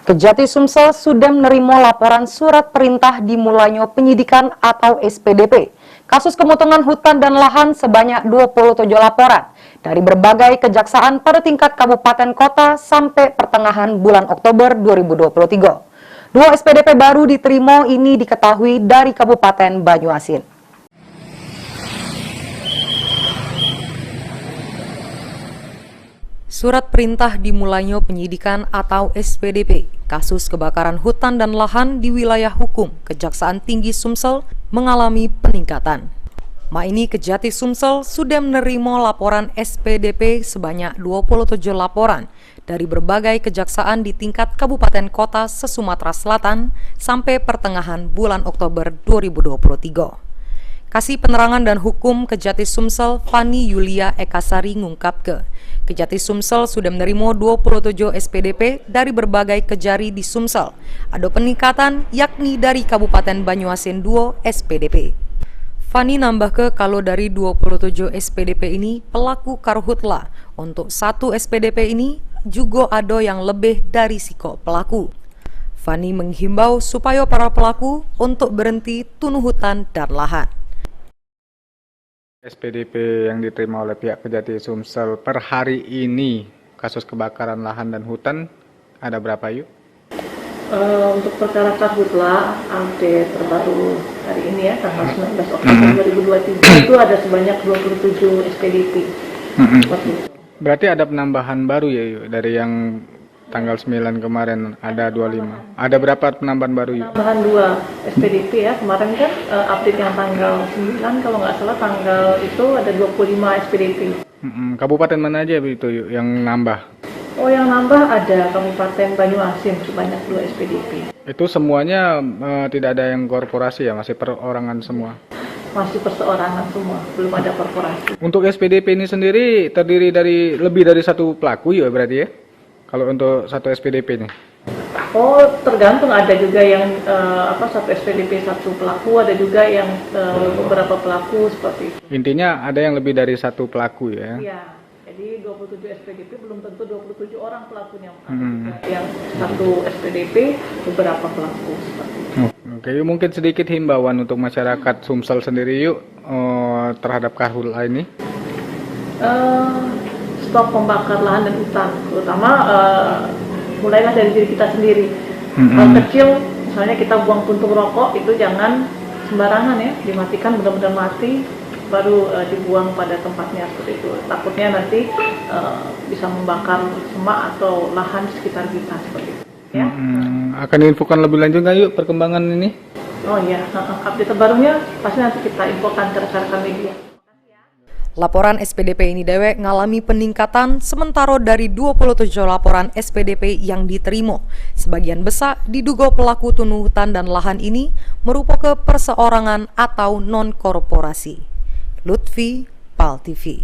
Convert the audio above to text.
Kejati Sumsel sudah menerima laporan surat perintah dimulainya penyidikan atau SPDP. Kasus pemotongan hutan dan lahan sebanyak 27 laporan dari berbagai kejaksaan pada tingkat kabupaten kota sampai pertengahan bulan Oktober 2023. Dua SPDP baru diterima ini diketahui dari Kabupaten Banyuasin. Surat perintah dimulainya penyidikan atau SPDP kasus kebakaran hutan dan lahan di wilayah hukum Kejaksaan Tinggi Sumsel mengalami peningkatan. Ini Kejati Sumsel sudah menerima laporan SPDP sebanyak 27 laporan dari berbagai kejaksaan di tingkat kabupaten kota se-Sumatera Selatan sampai pertengahan bulan Oktober 2023. Kasih Penerangan dan Hukum Kejati Sumsel Fani Yulia Ekasari ngungkapke, Kejati Sumsel sudah menerima 27 SPDP dari berbagai kejari di Sumsel. Ada peningkatan yakni dari Kabupaten Banyuasin 2 SPDP. Fani nambah ke kalau dari 27 SPDP ini pelaku karhutla. Untuk satu SPDP ini juga ada yang lebih dari siko pelaku. Fani menghimbau supaya para pelaku untuk berhenti tunuh hutan dan lahan. SPDP yang diterima oleh pihak Kejati Sumsel per hari ini kasus kebakaran lahan dan hutan ada berapa yuk? Untuk perkara karhutla update terbaru hari ini ya tanggal 19 Oktober 2023 itu ada sebanyak 27 SPDP. Berarti ada penambahan baru ya yuk dari yang tanggal 9 kemarin ada 25. Ada berapa penambahan baru yuk? Penambahan 2 SPDP ya, kemarin kan update yang tanggal 9 kalau nggak salah tanggal itu ada 25 SPDP. Kabupaten mana aja itu yuk yang nambah? Oh yang nambah ada Kabupaten Banyuasin sebanyak 2 SPDP. Itu semuanya tidak ada yang korporasi ya, masih perorangan semua? Masih perseorangan semua, belum ada korporasi. Untuk SPDP ini sendiri terdiri dari lebih dari satu pelaku ya berarti ya? Kalau untuk satu SPDP ini? Oh, tergantung, ada juga yang satu SPDP satu pelaku, ada juga yang beberapa pelaku seperti itu. Intinya ada yang lebih dari satu pelaku ya? Iya, jadi 27 SPDP belum tentu 27 orang pelakunya. Yang satu SPDP beberapa pelaku seperti itu. Oke, mungkin sedikit himbauan untuk masyarakat Sumsel sendiri yuk terhadap karhutla ini. Stop membakar lahan dan hutan, terutama mulailah dari diri kita sendiri. Hal kecil, misalnya kita buang puntung rokok itu jangan sembarangan ya, dimatikan benar-benar mati, baru dibuang pada tempatnya seperti itu. Takutnya nanti bisa membakar semak atau lahan di sekitar kita seperti itu. Ya? Akan diinfokan lebih lanjut nggak yuk perkembangan ini? Oh iya, update terbarunya pasti nanti kita infokan ke rekan-rekan media. Laporan SPDP ini dewek ngalami peningkatan sementara dari 27 laporan SPDP yang diterima. Sebagian besar diduga pelaku tunuh hutan dan lahan ini merupakan perseorangan atau non-korporasi. Lutfi, PAL TV.